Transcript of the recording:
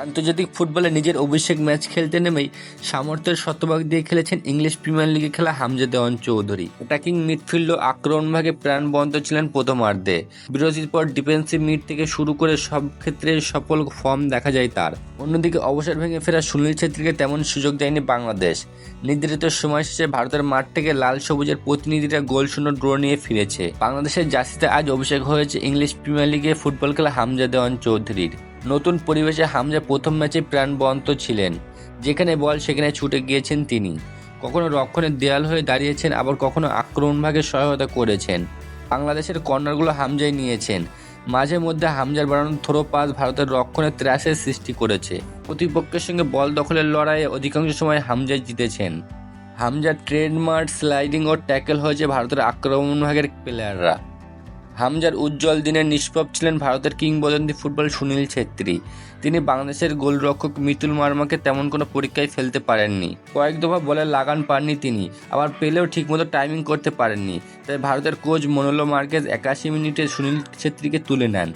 আন্তর্জাতিক ফুটবলে নিজের অভিষেক ম্যাচ খেলতে নেমেই সামর্থ্যের শতভাগ দিয়ে খেলেছেন ইংলিশ প্রিমিয়ার লিগে খেলা হামজা দেওয়ান চৌধুরী। অ্যাটাকিং মিডফিল্ড ও আক্রমণভাগে প্রাণবন্ত ছিলেন প্রথমার্ধে। বিরতির পর ডিফেন্সিভ মিড থেকে শুরু করে সব ক্ষেত্রে সফল ফর্ম দেখা যায় তার। অন্যদিকে অবসর ভেঙে ফেরা সুনীল ছেত্রীকে তেমন সুযোগ দেয়নি বাংলাদেশ। নির্ধারিত সময় শেষে ভারতের মাঠ থেকে লাল সবুজের প্রতিনিধিরা গোলশূন্য ড্র নিয়ে ফিরেছে। বাংলাদেশের জার্সিতে আজ অভিষেক হয়েছে ইংলিশ প্রিমিয়ার লিগে ফুটবল খেলা হামজা দেওয়ান চৌধুরীর। নতুন পরিবেশে হামজা প্রথম ম্যাচে প্রাণবন্ত ছিলেন। যেখানে বল সেখানে ছুটে গিয়েছেন তিনি। কখনো রক্ষণের দেয়াল হয়ে দাঁড়িয়েছেন, আবার কখনো আক্রমণভাগে সহায়তা করেছেন। বাংলাদেশের কর্নারগুলো হামজাই নিয়েছেন। মাঝে মধ্যে হামজার বাড়ানো থ্রো পাস ভারতের রক্ষণের ত্রাসের সৃষ্টি করেছে। প্রতিপক্ষের সঙ্গে বল দখলের লড়াইয়ে অধিকাংশ সময় হামজাই জিতেছেন। হামজার ট্রেডমার্ক স্লাইডিং ও ট্যাকেল হয়েছে ভারতের আক্রমণভাগের প্লেয়াররা। হামজার উজ্জ্বল দিনের নিষ্পাপ ছিলেন ভারতের কিংবদন্তি ফুটবল সুনীল ছেত্রী। তিনি বাংলাদেশের গোলরক্ষক মিতুল মার্মাকে তেমন কোনো পরীক্ষায় ফেলতে পারেননি। কয়েক দফা বলে লাগান পাননি তিনি, আবার পেলেও ঠিকমতো টাইমিং করতে পারেননি। তাই ভারতের কোচ মনোলো মার্কেজ 81 মিনিটে সুনীল ছেত্রীকে তুলে নেন।